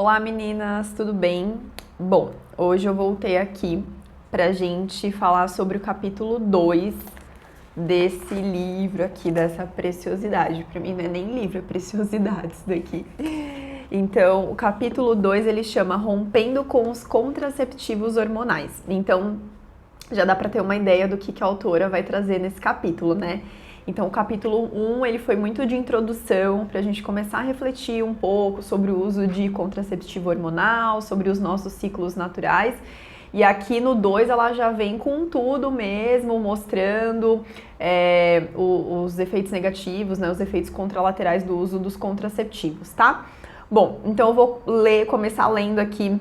Olá meninas, tudo bem? Bom, hoje eu voltei aqui pra gente falar sobre o capítulo 2 desse livro aqui, dessa preciosidade. Pra mim não é nem livro, é preciosidade isso daqui. Então, o capítulo 2 ele chama Rompendo com os Contraceptivos Hormonais. Então, já dá pra ter uma ideia do que a autora vai trazer nesse capítulo, né? Então, o capítulo 1, ele foi muito de introdução para a gente começar a refletir um pouco sobre o uso de contraceptivo hormonal, sobre os nossos ciclos naturais. E aqui no 2 ela já vem com tudo mesmo, mostrando os efeitos negativos, né, os efeitos contralaterais do uso dos contraceptivos, tá? Bom, então eu vou começar lendo aqui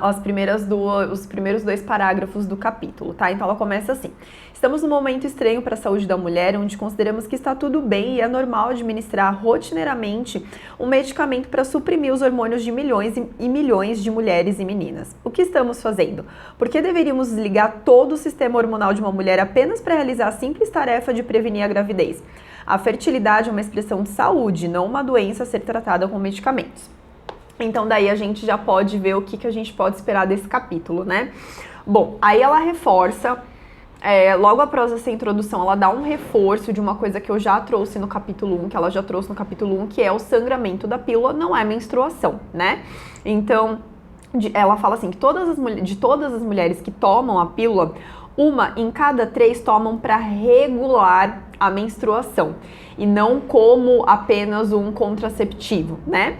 os primeiros 2 parágrafos do capítulo, tá? Então ela começa assim: estamos num momento estranho para a saúde da mulher, onde consideramos que está tudo bem e é normal administrar rotineiramente um medicamento para suprimir os hormônios de milhões e milhões de mulheres e meninas. O que estamos fazendo? Por que deveríamos desligar todo o sistema hormonal de uma mulher apenas para realizar a simples tarefa de prevenir a gravidez? A fertilidade é uma expressão de saúde, não uma doença a ser tratada com medicamentos. Então daí a gente já pode ver o que a gente pode esperar desse capítulo, né? Bom, aí ela reforça, logo após essa introdução, ela dá um reforço de uma coisa que eu já trouxe no capítulo 1, que ela já trouxe no capítulo 1, que é o sangramento da pílula, não é menstruação, né? Então, ela fala assim, que de todas as mulheres que tomam a pílula, 1 em cada 3 tomam para regular a menstruação, e não como apenas um contraceptivo, né?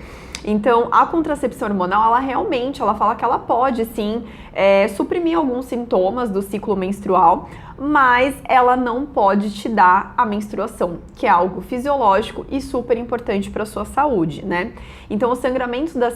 Então, a contracepção hormonal, ela fala que ela pode, sim, suprimir alguns sintomas do ciclo menstrual, mas ela não pode te dar a menstruação, que é algo fisiológico e super importante para a sua saúde, né? Então, o sangramento da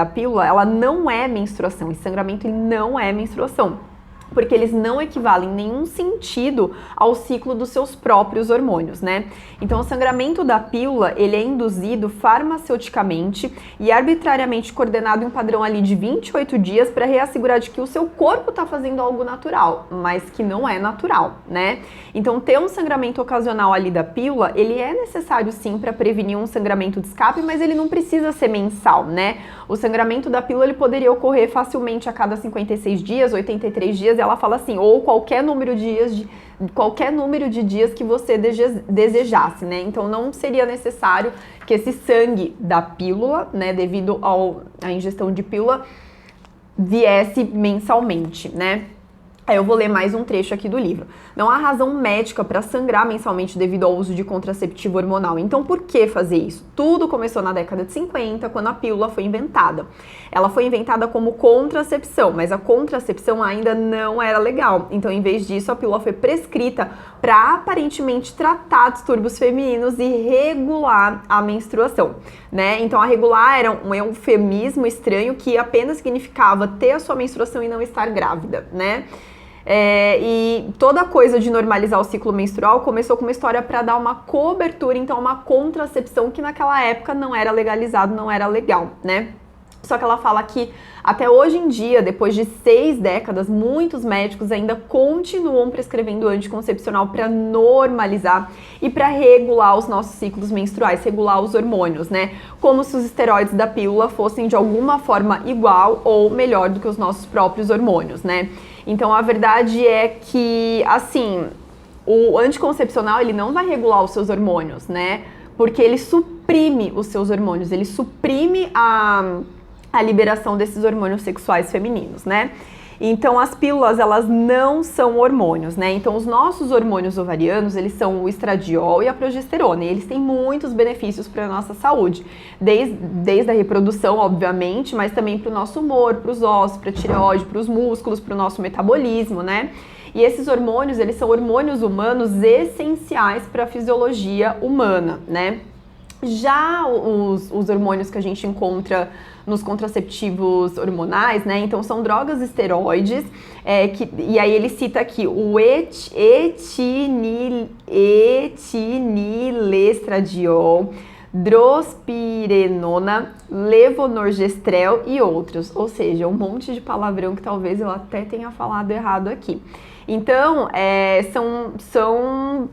pílula, ela não é menstruação, esse sangramento ele não é menstruação, porque eles não equivalem em nenhum sentido ao ciclo dos seus próprios hormônios, né? Então, o sangramento da pílula, ele é induzido farmaceuticamente e arbitrariamente coordenado em um padrão ali de 28 dias para reassegurar de que o seu corpo está fazendo algo natural, mas que não é natural, né? Então, ter um sangramento ocasional ali da pílula, ele é necessário sim para prevenir um sangramento de escape, mas ele não precisa ser mensal, né? O sangramento da pílula, ele poderia ocorrer facilmente a cada 56 dias, 83 dias, ela fala assim, ou qualquer número de dias que você desejasse, né? Então não seria necessário que esse sangue da pílula, né, devido à ingestão de pílula, viesse mensalmente, né? Aí eu vou ler mais um trecho aqui do livro. Não há razão médica para sangrar mensalmente devido ao uso de contraceptivo hormonal. Então, por que fazer isso? Tudo começou na década de 50, quando a pílula foi inventada. Ela foi inventada como contracepção, mas a contracepção ainda não era legal. Então, em vez disso, a pílula foi prescrita para aparentemente tratar distúrbios femininos e regular a menstruação, né? Então, a regular era um eufemismo estranho que apenas significava ter a sua menstruação e não estar grávida, né? E toda coisa de normalizar o ciclo menstrual começou com uma história para dar uma cobertura, então uma contracepção que naquela época não era legalizado, não era legal, né? Só que ela fala que até hoje em dia, depois de 6 décadas, muitos médicos ainda continuam prescrevendo anticoncepcional para normalizar e para regular os nossos ciclos menstruais, regular os hormônios, né? Como se os esteroides da pílula fossem de alguma forma igual ou melhor do que os nossos próprios hormônios, né? Então a verdade é que, assim, o anticoncepcional ele não vai regular os seus hormônios, né? Porque ele suprime os seus hormônios, ele suprime a liberação desses hormônios sexuais femininos, né? Então, as pílulas, elas não são hormônios, né? Então, os nossos hormônios ovarianos, eles são o estradiol e a progesterona, e eles têm muitos benefícios para a nossa saúde, desde a reprodução, obviamente, mas também para o nosso humor, para os ossos, para a tireoide, para os músculos, para o nosso metabolismo, né? E esses hormônios, eles são hormônios humanos essenciais para a fisiologia humana, né? Já os hormônios que a gente encontra nos contraceptivos hormonais, né? Então são drogas esteroides, e aí ele cita aqui o etinilestradiol, drospirenona, levonorgestrel e outros. Ou seja, um monte de palavrão que talvez eu até tenha falado errado aqui. Então, são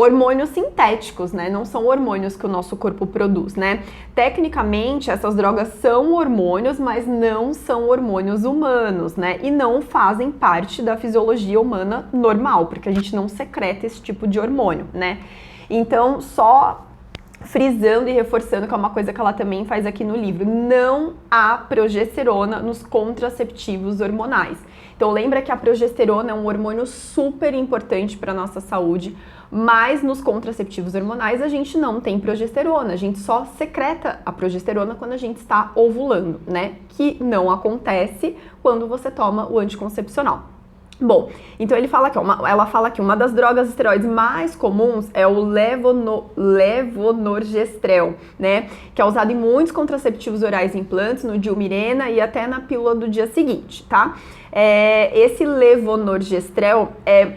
hormônios sintéticos, né? Não são hormônios que o nosso corpo produz, né? Tecnicamente, essas drogas são hormônios, mas não são hormônios humanos, né? E não fazem parte da fisiologia humana normal, porque a gente não secreta esse tipo de hormônio, né? Então, só frisando e reforçando, que é uma coisa que ela também faz aqui no livro, não há progesterona nos contraceptivos hormonais. Então lembra que a progesterona é um hormônio super importante para a nossa saúde, mas nos contraceptivos hormonais a gente não tem progesterona, a gente só secreta a progesterona quando a gente está ovulando, né? Que não acontece quando você toma o anticoncepcional. Bom, então ela fala que uma das drogas esteroides mais comuns é o levonorgestrel, né? Que é usado em muitos contraceptivos orais e implantes, no Dilmirena e até na pílula do dia seguinte, tá? Esse levonorgestrel é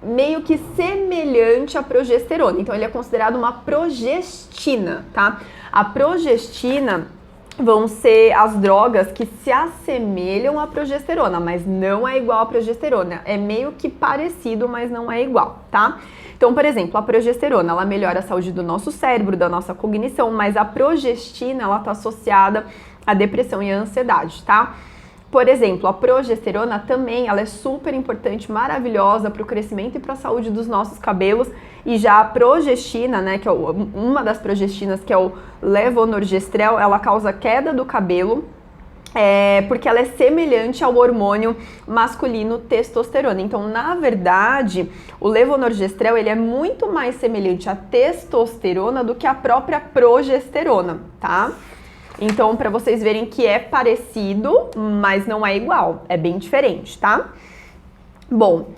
meio que semelhante à progesterona, então ele é considerado uma progestina, tá? A progestina vão ser as drogas que se assemelham à progesterona, mas não é igual à progesterona. É meio que parecido, mas não é igual, tá? Então, por exemplo, a progesterona, ela melhora a saúde do nosso cérebro, da nossa cognição, mas a progestina, ela tá associada à depressão e à ansiedade, tá? Por exemplo, a progesterona também, ela é super importante, maravilhosa para o crescimento e para a saúde dos nossos cabelos. E já a progestina, né, que é uma das progestinas, que é o levonorgestrel, ela causa queda do cabelo, porque ela é semelhante ao hormônio masculino testosterona. Então, na verdade, o levonorgestrel, ele é muito mais semelhante à testosterona do que a própria progesterona, tá? Então, para vocês verem que é parecido, mas não é igual, é bem diferente, tá? Bom,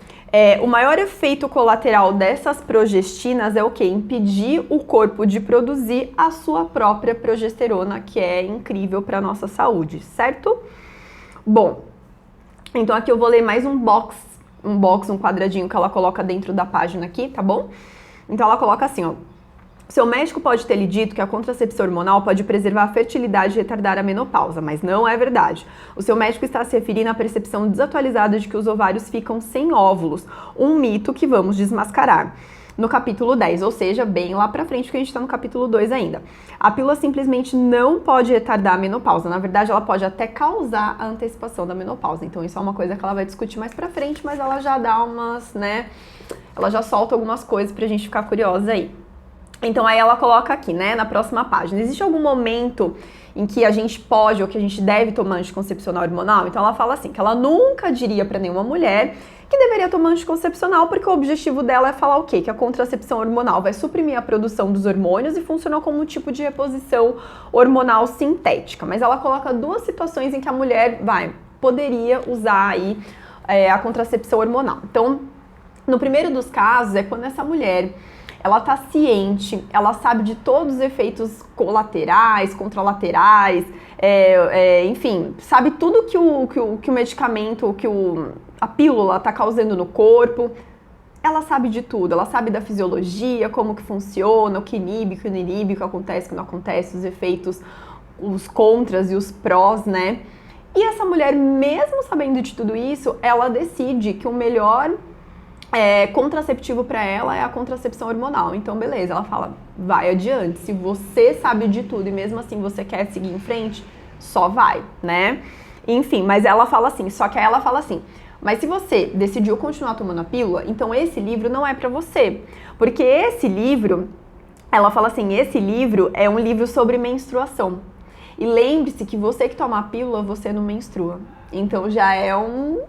o maior efeito colateral dessas progestinas é o quê? Impedir o corpo de produzir a sua própria progesterona, que é incrível para nossa saúde, certo? Bom, então aqui eu vou ler mais um quadradinho que ela coloca dentro da página aqui, tá bom? Então ela coloca assim, ó. Seu médico pode ter lhe dito que a contracepção hormonal pode preservar a fertilidade e retardar a menopausa, mas não é verdade. O seu médico está se referindo à percepção desatualizada de que os ovários ficam sem óvulos, um mito que vamos desmascarar. No capítulo 10, ou seja, bem lá pra frente, porque a gente tá no capítulo 2 ainda. A pílula simplesmente não pode retardar a menopausa. Na verdade, ela pode até causar a antecipação da menopausa. Então, isso é uma coisa que ela vai discutir mais pra frente, mas ela já dá umas, né? Ela já solta algumas coisas pra gente ficar curiosa aí. Então, aí ela coloca aqui, né, na próxima página, existe algum momento em que a gente pode ou que a gente deve tomar anticoncepcional hormonal? Então, ela fala assim, que ela nunca diria para nenhuma mulher que deveria tomar anticoncepcional, porque o objetivo dela é falar o quê? Que a contracepção hormonal vai suprimir a produção dos hormônios e funciona como um tipo de reposição hormonal sintética. Mas ela coloca duas situações em que a mulher poderia usar aí a contracepção hormonal. Então, no primeiro dos casos é quando essa mulher ela tá ciente, ela sabe de todos os efeitos colaterais, contralaterais, enfim, sabe tudo que o medicamento, a pílula tá causando no corpo. Ela sabe de tudo, ela sabe da fisiologia, como que funciona, o que inibe, o que não inibe, o que acontece, o que não acontece, os efeitos, os contras e os prós, né? E essa mulher, mesmo sabendo de tudo isso, ela decide que o melhor contraceptivo para ela é a contracepção hormonal. Então, beleza, ela fala, vai adiante. Se você sabe de tudo e mesmo assim você quer seguir em frente, só vai, né? Enfim, mas ela fala assim, só que aí ela fala assim, mas se você decidiu continuar tomando a pílula, então esse livro não é para você. Porque esse livro, ela fala assim, esse livro é um livro sobre menstruação. E lembre-se que você que toma a pílula, você não menstrua. Então já é opa,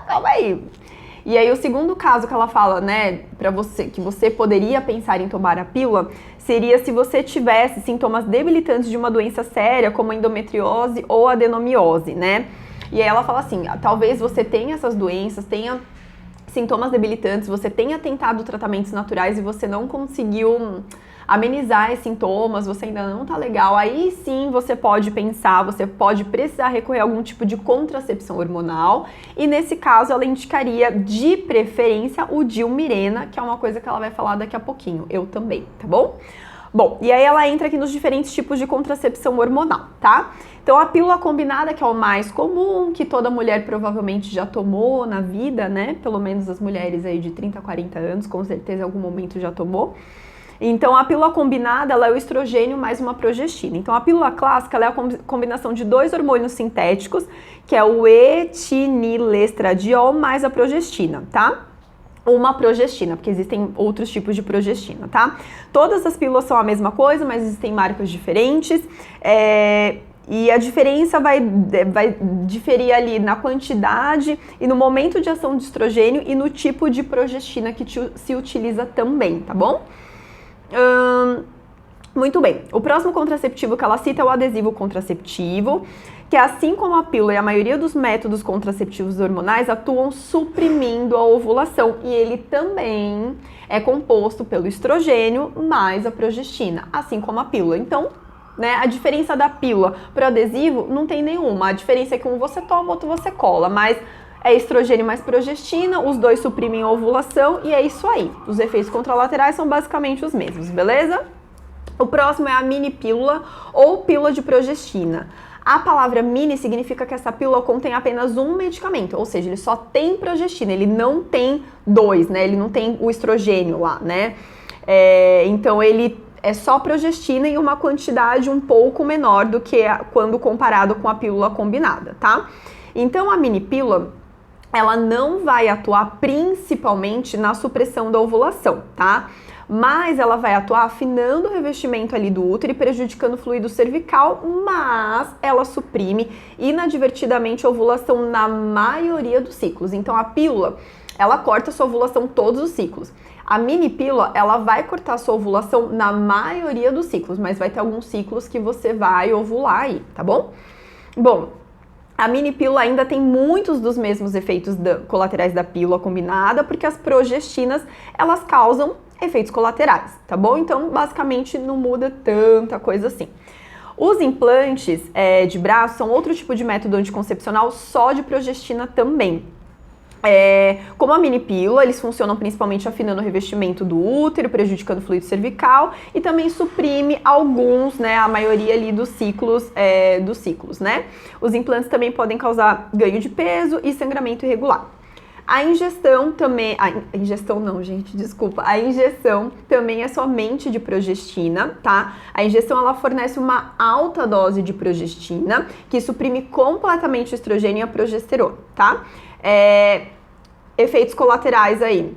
calma aí. E aí o segundo caso que ela fala, né, pra você, que você poderia pensar em tomar a pílula, seria se você tivesse sintomas debilitantes de uma doença séria, como a endometriose ou adenomiose, né? E aí ela fala assim, talvez você tenha essas doenças, tenha sintomas debilitantes, você tenha tentado tratamentos naturais e você não conseguiu amenizar esses sintomas, você ainda não tá legal, aí sim você pode pensar, você pode precisar recorrer a algum tipo de contracepção hormonal, e nesse caso ela indicaria de preferência o Dilmirena, que é uma coisa que ela vai falar daqui a pouquinho, eu também, tá bom? Bom, e aí ela entra aqui nos diferentes tipos de contracepção hormonal, tá? Então a pílula combinada, que é o mais comum, que toda mulher provavelmente já tomou na vida, né? Pelo menos as mulheres aí de 30 a 40 anos, com certeza em algum momento já tomou. Então a pílula combinada, ela é o estrogênio mais uma progestina. Então a pílula clássica, ela é a combinação de 2 hormônios sintéticos, que é o etinilestradiol mais a progestina, tá? Uma progestina, porque existem outros tipos de progestina, tá? Todas as pílulas são a mesma coisa, mas existem marcas diferentes, e a diferença vai diferir ali na quantidade e no momento de ação de estrogênio e no tipo de progestina que se utiliza também, tá bom? Muito bem, o próximo contraceptivo que ela cita é o adesivo contraceptivo, que assim como a pílula e a maioria dos métodos contraceptivos hormonais atuam suprimindo a ovulação, e ele também é composto pelo estrogênio mais a progestina, assim como a pílula. Então, né, a diferença da pílula para o adesivo não tem nenhuma, a diferença é que um você toma, outro você cola, mas é estrogênio mais progestina, os dois suprimem a ovulação e é isso aí. Os efeitos contralaterais são basicamente os mesmos, beleza? O próximo é a mini pílula ou pílula de progestina. A palavra mini significa que essa pílula contém apenas um medicamento, ou seja, ele só tem progestina, ele não tem dois, né? Ele não tem o estrogênio lá, né? Então ele é só progestina em uma quantidade um pouco menor do que quando comparado com a pílula combinada, tá? Então a mini pílula, ela não vai atuar principalmente na supressão da ovulação, tá? Mas ela vai atuar afinando o revestimento ali do útero e prejudicando o fluido cervical, mas ela suprime inadvertidamente a ovulação na maioria dos ciclos. Então a pílula, ela corta a sua ovulação todos os ciclos. A mini pílula, ela vai cortar a sua ovulação na maioria dos ciclos, mas vai ter alguns ciclos que você vai ovular aí, tá bom? Bom, a mini pílula ainda tem muitos dos mesmos efeitos colaterais da pílula combinada, porque as progestinas, elas causam efeitos colaterais, tá bom? Então, basicamente, não muda tanta coisa assim. Os implantes de braço são outro tipo de método anticoncepcional só de progestina também. Como a mini pílula, eles funcionam principalmente afinando o revestimento do útero, prejudicando o fluido cervical e também suprime alguns, né, a maioria ali dos ciclos, né? Os implantes também podem causar ganho de peso e sangramento irregular. A injeção também, a injeção também é somente de progestina, tá? A injeção, ela fornece uma alta dose de progestina, que suprime completamente o estrogênio e a progesterona, tá? Efeitos colaterais aí,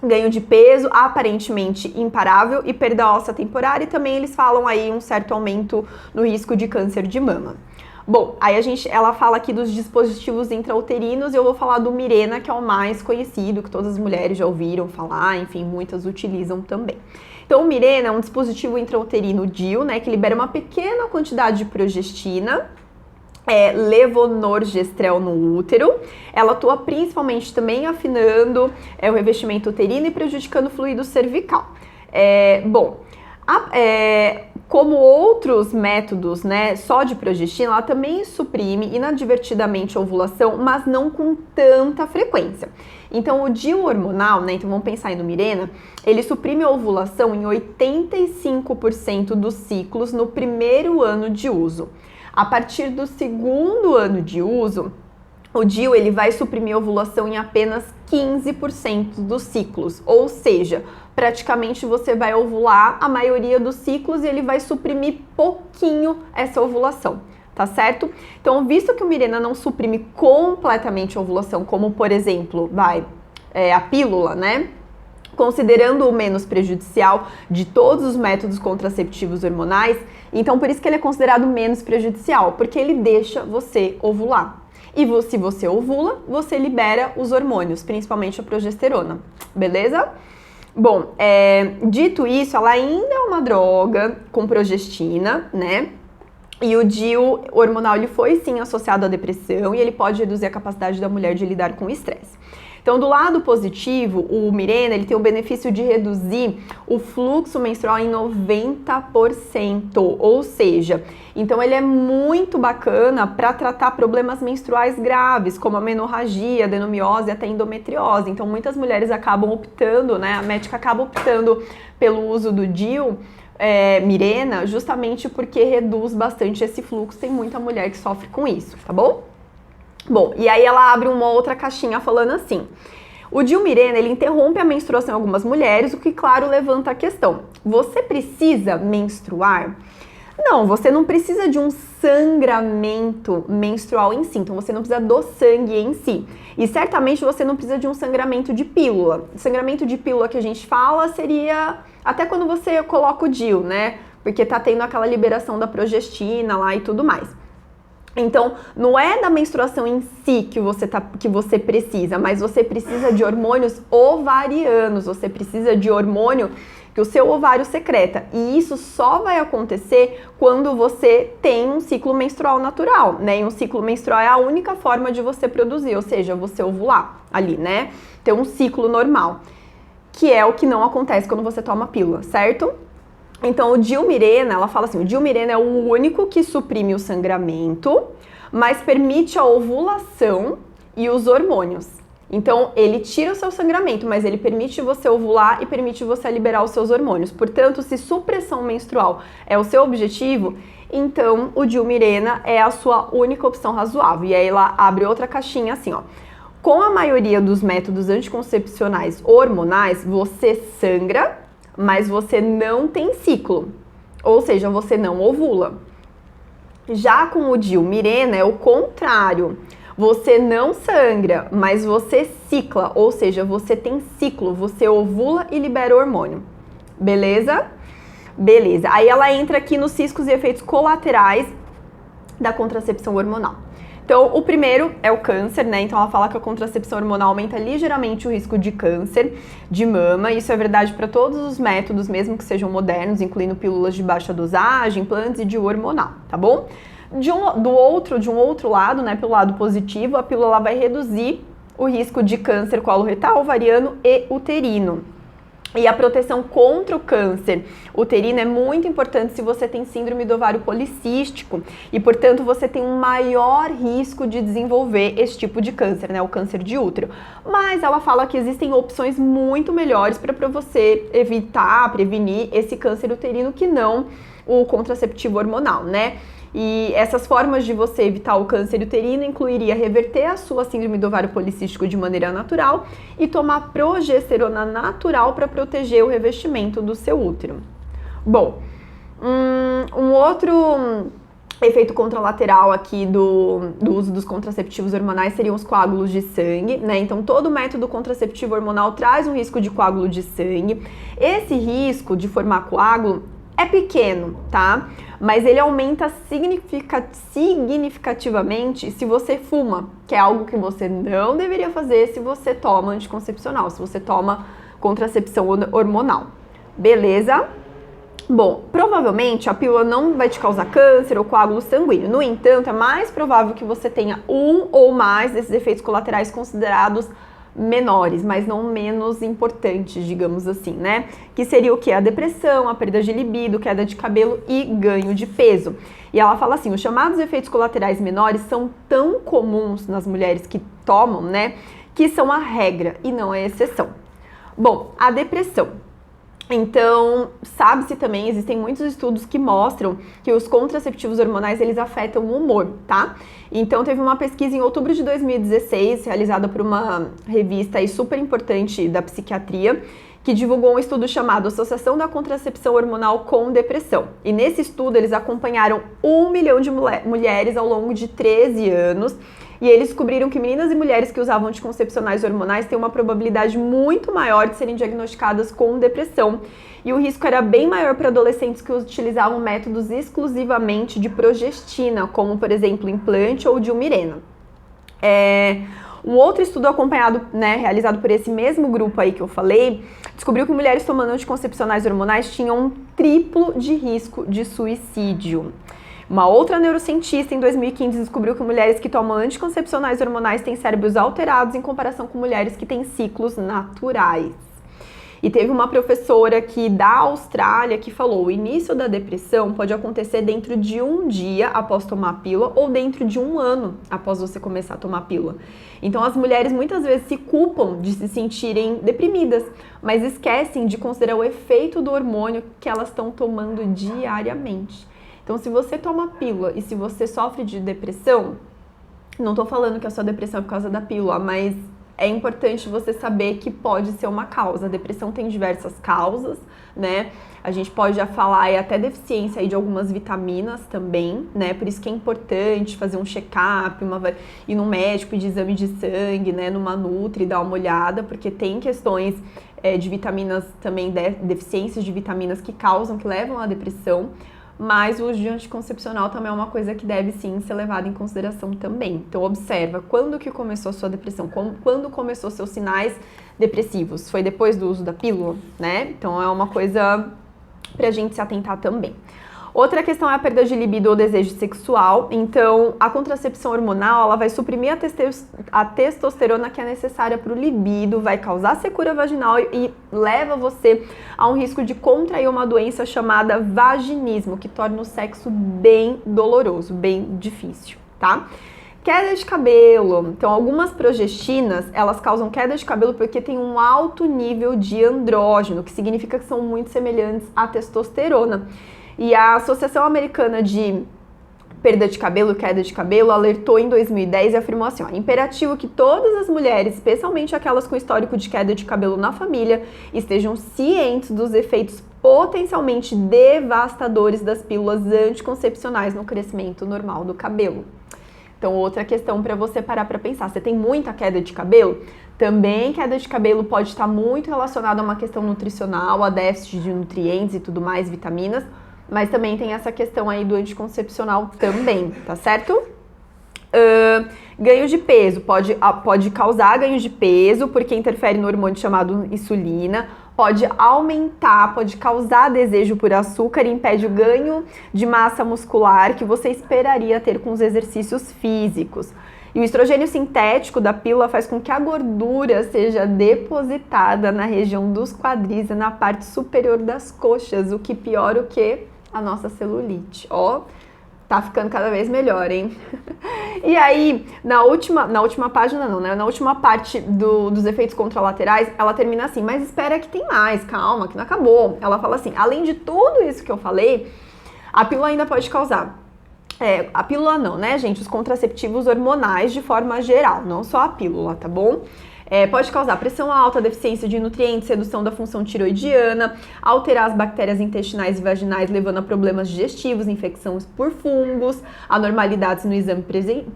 ganho de peso aparentemente imparável e perda óssea temporária, e também eles falam aí um certo aumento no risco de câncer de mama. Bom, aí ela fala aqui dos dispositivos intrauterinos e eu vou falar do Mirena, que é o mais conhecido, que todas as mulheres já ouviram falar, enfim, muitas utilizam também. Então, o Mirena é um dispositivo intrauterino DIU, né, que libera uma pequena quantidade de progestina, levonorgestrel no útero. Ela atua principalmente também afinando o revestimento uterino e prejudicando o fluido cervical. Como outros métodos, né, só de progestina, ela também suprime inadvertidamente a ovulação, mas não com tanta frequência. Então, o DIU hormonal, né, então vamos pensar aí no Mirena, ele suprime a ovulação em 85% dos ciclos no primeiro ano de uso. A partir do segundo ano de uso, o DIU ele vai suprimir a ovulação em apenas 15% dos ciclos, ou seja, praticamente você vai ovular a maioria dos ciclos e ele vai suprimir pouquinho essa ovulação, tá certo? Então, visto que o Mirena não suprime completamente a ovulação, como por exemplo, a pílula, né? Considerando o menos prejudicial de todos os métodos contraceptivos hormonais, então por isso que ele é considerado menos prejudicial, porque ele deixa você ovular. E se você ovula, você libera os hormônios, principalmente a progesterona, beleza? Bom, dito isso, ela ainda é uma droga com progestina, né? E o DIU hormonal, ele foi sim associado à depressão e ele pode reduzir a capacidade da mulher de lidar com o estresse. Então, do lado positivo, o Mirena, ele tem o benefício de reduzir o fluxo menstrual em 90%, ou seja, então ele é muito bacana para tratar problemas menstruais graves, como a menorragia, adenomiose e até endometriose. Então, muitas mulheres acabam optando, né, a médica acaba optando pelo uso do DIU, Mirena, justamente porque reduz bastante esse fluxo, tem muita mulher que sofre com isso, tá bom? Bom, e aí ela abre uma outra caixinha falando assim: o Dilmirena, ele interrompe a menstruação em algumas mulheres, o que, claro, levanta a questão: você precisa menstruar? Não, você não precisa de um sangramento menstrual em si, então você não precisa do sangue em si. E certamente você não precisa de um sangramento de pílula. O sangramento de pílula que a gente fala seria até quando você coloca o DIU, né? Porque tá tendo aquela liberação da progestina lá e tudo mais. Então, não é da menstruação em si que você precisa, mas você precisa de hormônios ovarianos, você precisa de hormônio que o seu ovário secreta. E isso só vai acontecer quando você tem um ciclo menstrual natural, né? E um ciclo menstrual é a única forma de você produzir, ou seja, você ovular ali, né? Ter um ciclo normal, que é o que não acontece quando você toma pílula, certo? Então, o Dilmirena, ela fala assim, o Dilmirena é o único que suprime o sangramento, mas permite a ovulação e os hormônios. Então, ele tira o seu sangramento, mas ele permite você ovular e permite você liberar os seus hormônios. Portanto, se supressão menstrual é o seu objetivo, então o Dilmirena é a sua única opção razoável. E aí ela abre outra caixinha assim, ó. Com a maioria dos métodos anticoncepcionais hormonais, você sangra, mas você não tem ciclo, ou seja, você não ovula. Já com o Dilmirena é o contrário. Você não sangra, mas você cicla, ou seja, você tem ciclo, você ovula e libera hormônio. Beleza? Beleza. Aí ela entra aqui nos riscos e efeitos colaterais da contracepção hormonal. Então, o primeiro é o câncer, né? Então, ela fala que a contracepção hormonal aumenta ligeiramente o risco de câncer de mama. Isso é verdade para todos os métodos, mesmo que sejam modernos, incluindo pílulas de baixa dosagem, implantes e de hormonal, tá bom? De um outro lado, né, pelo lado positivo, a pílula vai reduzir o risco de câncer coloretal, ovariano e uterino. E a proteção contra o câncer uterino é muito importante se você tem síndrome do ovário policístico e, portanto, você tem um maior risco de desenvolver esse tipo de câncer, né, o câncer de útero. Mas ela fala que existem opções muito melhores para você evitar, prevenir esse câncer uterino que não o contraceptivo hormonal, né? E essas formas de você evitar o câncer uterino incluiria reverter a sua síndrome do ovário policístico de maneira natural e tomar progesterona natural para proteger o revestimento do seu útero. Bom, um outro efeito contralateral aqui do uso dos contraceptivos hormonais seriam os coágulos de sangue, né? Então, todo método contraceptivo hormonal traz um risco de coágulo de sangue. Esse risco de formar coágulo é pequeno, tá? Mas ele aumenta significativamente se você fuma, que é algo que você não deveria fazer se você toma anticoncepcional, se você toma contracepção hormonal. Beleza? Bom, provavelmente a pílula não vai te causar câncer ou coágulo sanguíneo. No entanto, é mais provável que você tenha um ou mais desses efeitos colaterais considerados menores, mas não menos importantes, digamos assim, né? Que seria o que? A depressão, a perda de libido, queda de cabelo e ganho de peso. E ela fala assim, os chamados efeitos colaterais menores são tão comuns nas mulheres que tomam, né? Que são a regra e não a exceção. Bom, a depressão. Então, sabe-se também, existem muitos estudos que mostram que os contraceptivos hormonais, eles afetam o humor, tá? Então, teve uma pesquisa em outubro de 2016, realizada por uma revista aí super importante da psiquiatria, que divulgou um estudo chamado Associação da Contracepção Hormonal com Depressão. E nesse estudo, eles acompanharam 1 milhão de mulheres ao longo de 13 anos, e eles descobriram que meninas e mulheres que usavam anticoncepcionais hormonais têm uma probabilidade muito maior de serem diagnosticadas com depressão. E o risco era bem maior para adolescentes que utilizavam métodos exclusivamente de progestina, como, por exemplo, implante ou Dilmirena. Um outro estudo acompanhado, né, realizado por esse mesmo grupo aí que eu falei, descobriu que mulheres tomando anticoncepcionais hormonais tinham um triplo de risco de suicídio. Uma outra neurocientista, em 2015, descobriu que mulheres que tomam anticoncepcionais hormonais têm cérebros alterados em comparação com mulheres que têm ciclos naturais. E teve uma professora aqui da Austrália que falou: o início da depressão pode acontecer dentro de um dia após tomar a pílula ou dentro de um ano após você começar a tomar a pílula. Então as mulheres muitas vezes se culpam de se sentirem deprimidas, mas esquecem de considerar o efeito do hormônio que elas estão tomando diariamente. Então se você toma a pílula e se você sofre de depressão, não tô falando que a sua depressão é por causa da pílula, mas é importante você saber que pode ser uma causa. A depressão tem diversas causas, né? A gente pode já falar até deficiência aí de algumas vitaminas também, né? Por isso que é importante fazer um check-up, ir no médico de exame de sangue, né? Numa Nutri, dar uma olhada, porque tem questões de vitaminas também, deficiências de vitaminas que levam à depressão. Mas o uso de anticoncepcional também é uma coisa que deve sim ser levada em consideração também. Então observa, quando que começou a sua depressão? Quando começou seus sinais depressivos? Foi depois do uso da pílula, né? Então é uma coisa pra gente se atentar também. Outra questão é a perda de libido ou desejo sexual. Então, a contracepção hormonal, ela vai suprimir a testosterona que é necessária para o libido, vai causar secura vaginal e leva você a um risco de contrair uma doença chamada vaginismo, que torna o sexo bem doloroso, bem difícil, tá? Queda de cabelo. Então, algumas progestinas, elas causam queda de cabelo porque tem um alto nível de andrógeno, que significa que são muito semelhantes à testosterona. E a Associação Americana de Perda de Cabelo e Queda de Cabelo alertou em 2010 e afirmou assim, ó, imperativo que todas as mulheres, especialmente aquelas com histórico de queda de cabelo na família, estejam cientes dos efeitos potencialmente devastadores das pílulas anticoncepcionais no crescimento normal do cabelo. Então, outra questão para você parar para pensar, você tem muita queda de cabelo? Também queda de cabelo pode estar muito relacionada a uma questão nutricional, a déficit de nutrientes e tudo mais, vitaminas, mas também tem essa questão aí do anticoncepcional também, tá certo? Ganho de peso, pode causar ganho de peso, porque interfere no hormônio chamado insulina, pode aumentar, pode causar desejo por açúcar e impede o ganho de massa muscular que você esperaria ter com os exercícios físicos. E o estrogênio sintético da pílula faz com que a gordura seja depositada na região dos quadris e na parte superior das coxas, o que piora o quê? A nossa celulite. Ó, tá ficando cada vez melhor, hein? E aí, na última página não, né? Na última parte dos efeitos contralaterais, ela termina assim, mas espera que tem mais, calma, que não acabou. Ela fala assim, além de tudo isso que eu falei, a pílula ainda pode causar. A pílula não, né, gente? Os contraceptivos hormonais de forma geral, não só a pílula, tá bom? Pode causar pressão alta, deficiência de nutrientes, redução da função tiroidiana, alterar as bactérias intestinais e vaginais, levando a problemas digestivos, infecções por fungos, anormalidades no exame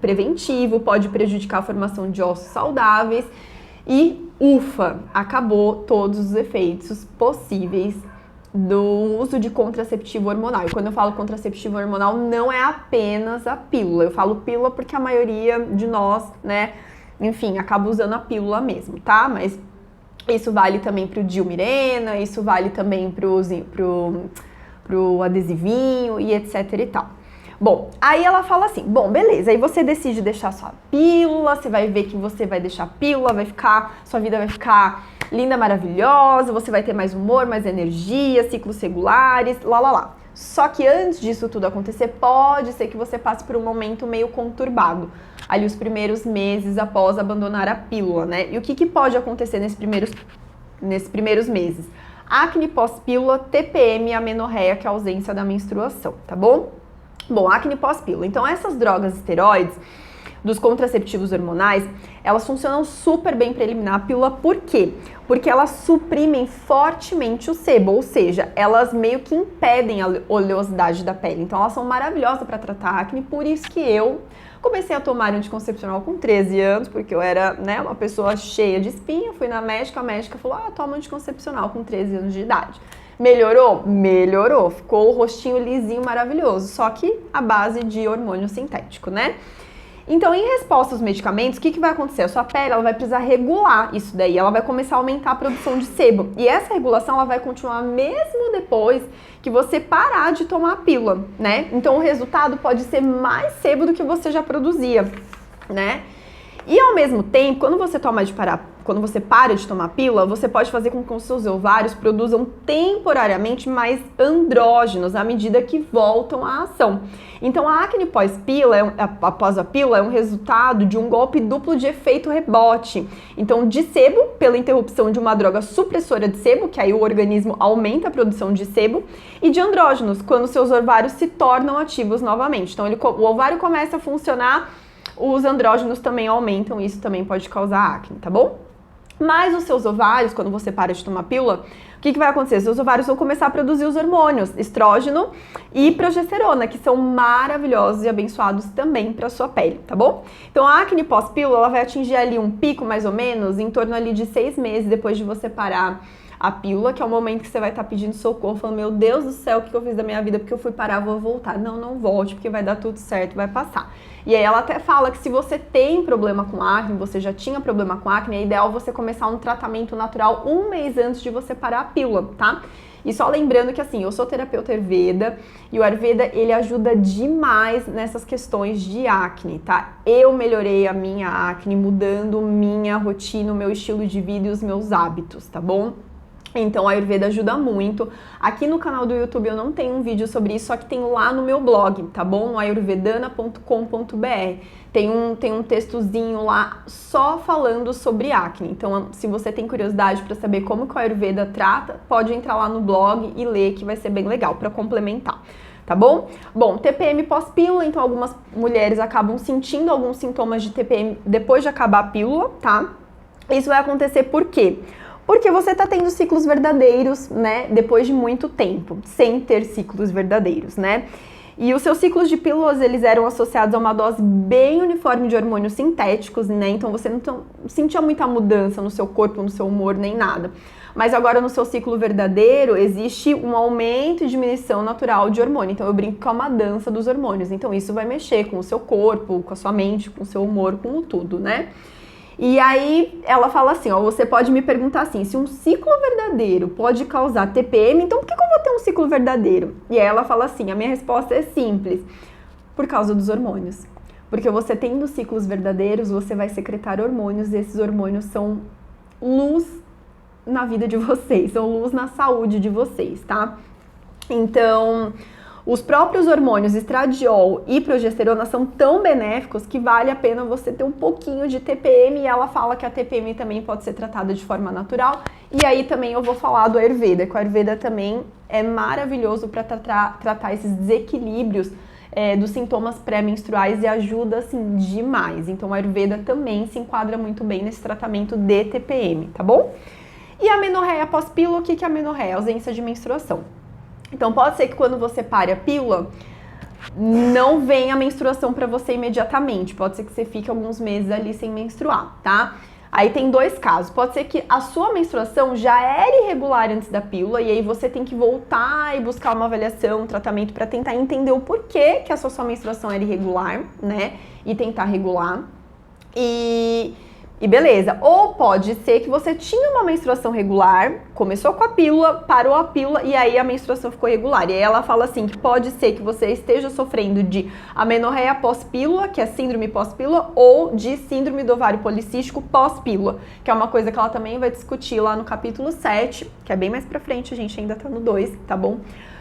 preventivo, pode prejudicar a formação de ossos saudáveis e, ufa, acabou todos os efeitos possíveis do uso de contraceptivo hormonal. E quando eu falo contraceptivo hormonal, não é apenas a pílula. Eu falo pílula porque a maioria de nós, né, enfim, acaba usando a pílula mesmo, tá? Mas isso vale também pro Dilmirena, isso vale também pro adesivinho e etc e tal. Bom, aí ela fala assim, bom, beleza, aí você decide deixar sua pílula, você vai ver que você vai deixar a pílula, sua vida vai ficar linda, maravilhosa, você vai ter mais humor, mais energia, ciclos regulares, lá. Só que antes disso tudo acontecer, pode ser que você passe por um momento meio conturbado, ali os primeiros meses após abandonar a pílula, né? E o que pode acontecer nesses primeiros meses? Acne pós-pílula, TPM e amenorreia, que é a ausência da menstruação, tá bom? Bom, acne pós-pílula. Então, essas drogas esteroides dos contraceptivos hormonais, elas funcionam super bem para eliminar a pílula. Por quê? Porque elas suprimem fortemente o sebo, ou seja, elas meio que impedem a oleosidade da pele. Então, elas são maravilhosas para tratar acne, por isso que eu comecei a tomar anticoncepcional com 13 anos, porque eu era, né, uma pessoa cheia de espinha, fui na médica, a médica falou, toma anticoncepcional com 13 anos de idade. Melhorou? Melhorou. Ficou o rostinho lisinho, maravilhoso, só que a base de hormônio sintético, né? Então, em resposta aos medicamentos, o que vai acontecer? A sua pele ela vai precisar regular isso daí, ela vai começar a aumentar a produção de sebo. E essa regulação ela vai continuar mesmo depois que você parar de tomar a pílula, né? Então, o resultado pode ser mais sebo do que você já produzia, né? E ao mesmo tempo, quando você quando você para de tomar pílula, você pode fazer com que os seus ovários produzam temporariamente mais andrógenos à medida que voltam à ação. Então, a acne pós-pílula, após a pílula, é um resultado de um golpe duplo de efeito rebote. Então, de sebo, pela interrupção de uma droga supressora de sebo, que aí o organismo aumenta a produção de sebo, e de andrógenos, quando seus ovários se tornam ativos novamente. Então, o ovário começa a funcionar, os andrógenos também aumentam, isso também pode causar acne, tá bom? Mas os seus ovários, quando você para de tomar pílula, o que vai acontecer? Seus ovários vão começar a produzir os hormônios estrógeno e progesterona, que são maravilhosos e abençoados também para sua pele, tá bom? Então a acne pós-pílula, ela vai atingir ali um pico mais ou menos em torno ali de 6 meses depois de você parar a pílula, que é o momento que você vai estar pedindo socorro, falando, meu Deus do céu, o que eu fiz da minha vida? Porque eu fui parar, vou voltar. Não, não volte, porque vai dar tudo certo, vai passar. E aí ela até fala que se você tem problema com acne, você já tinha problema com acne, é ideal você começar um tratamento natural 1 mês antes de você parar a pílula, tá? E só lembrando que assim, eu sou terapeuta Ayurveda e o Ayurveda, ele ajuda demais nessas questões de acne, tá? Eu melhorei a minha acne mudando minha rotina, o meu estilo de vida e os meus hábitos, tá bom? Então a Ayurveda ajuda muito. Aqui no canal do YouTube eu não tenho um vídeo sobre isso, só que tem lá no meu blog, tá bom? No ayurvedana.com.br. Tem um textozinho lá só falando sobre acne. Então, se você tem curiosidade para saber como que a Ayurveda trata, pode entrar lá no blog e ler, que vai ser bem legal para complementar. Tá bom? Bom, TPM pós-pílula, então algumas mulheres acabam sentindo alguns sintomas de TPM depois de acabar a pílula, tá? Isso vai acontecer por quê? Porque você tá tendo ciclos verdadeiros, né, depois de muito tempo, sem ter ciclos verdadeiros, né? E os seus ciclos de pílulas, eles eram associados a uma dose bem uniforme de hormônios sintéticos, né? Então você não sentia muita mudança no seu corpo, no seu humor, nem nada. Mas agora no seu ciclo verdadeiro, existe um aumento e diminuição natural de hormônio. Então eu brinco que é uma dança dos hormônios. Então isso vai mexer com o seu corpo, com a sua mente, com o seu humor, com tudo, né? E aí ela fala assim, ó, você pode me perguntar assim, se um ciclo verdadeiro pode causar TPM, então por que eu vou ter um ciclo verdadeiro? E aí ela fala assim, a minha resposta é simples, por causa dos hormônios. Porque você tendo ciclos verdadeiros, você vai secretar hormônios, e esses hormônios são luz na vida de vocês, são luz na saúde de vocês, tá? Então, os próprios hormônios estradiol e progesterona são tão benéficos que vale a pena você ter um pouquinho de TPM, e ela fala que a TPM também pode ser tratada de forma natural. E aí também eu vou falar do Ayurveda, que o Ayurveda também é maravilhoso para tratar esses desequilíbrios dos sintomas pré-menstruais e ajuda assim demais. Então o Ayurveda também se enquadra muito bem nesse tratamento de TPM, tá bom? E a amenorreia pós-pílula, o que é a amenorreia? Ausência de menstruação. Então pode ser que quando você pare a pílula, não venha a menstruação para você imediatamente. Pode ser que você fique alguns meses ali sem menstruar, tá? Aí tem 2 casos. Pode ser que a sua menstruação já era irregular antes da pílula e aí você tem que voltar e buscar uma avaliação, um tratamento para tentar entender o porquê que a sua menstruação era irregular, né? E tentar regular. E beleza, ou pode ser que você tinha uma menstruação regular, começou com a pílula, parou a pílula e aí a menstruação ficou regular. E aí ela fala assim, que pode ser que você esteja sofrendo de amenorreia pós-pílula, que é síndrome pós-pílula, ou de síndrome do ovário policístico pós-pílula, que é uma coisa que ela também vai discutir lá no capítulo 7, que é bem mais pra frente, a gente ainda tá no 2, tá bom?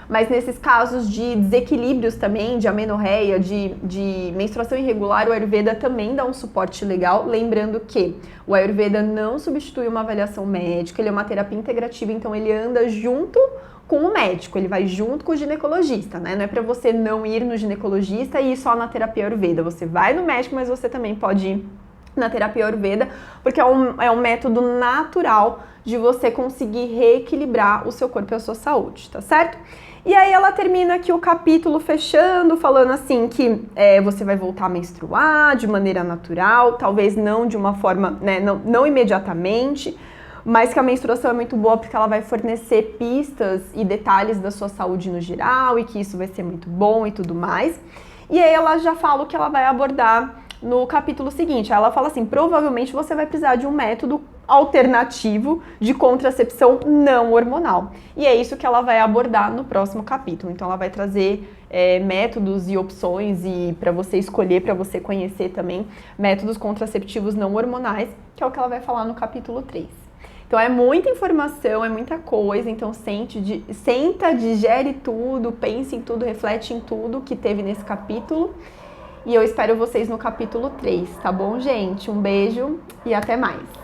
Mas nesses casos de desequilíbrios também, de amenorreia, de menstruação irregular, o Ayurveda também dá um suporte legal. Lembrando que o Ayurveda não substitui uma avaliação médica, ele é uma terapia integrativa, então ele anda junto com o médico, ele vai junto com o ginecologista, né? Não é pra você não ir no ginecologista e ir só na terapia Ayurveda. Você vai no médico, mas você também pode ir na terapia Ayurveda, porque é um método natural de você conseguir reequilibrar o seu corpo e a sua saúde, tá certo? E aí ela termina aqui o capítulo fechando, falando assim que você vai voltar a menstruar de maneira natural, talvez não de uma forma, né, não imediatamente, mas que a menstruação é muito boa porque ela vai fornecer pistas e detalhes da sua saúde no geral e que isso vai ser muito bom e tudo mais. E aí ela já fala o que ela vai abordar no capítulo seguinte. Ela fala assim, provavelmente você vai precisar de um método alternativo de contracepção não hormonal. E é isso que ela vai abordar no próximo capítulo. Então ela vai trazer métodos e opções e para você escolher, para você conhecer também métodos contraceptivos não hormonais, que é o que ela vai falar no capítulo 3. Então é muita informação, é muita coisa, então senta, digere tudo, pense em tudo, reflete em tudo que teve nesse capítulo. E eu espero vocês no capítulo 3, tá bom, gente? Um beijo e até mais!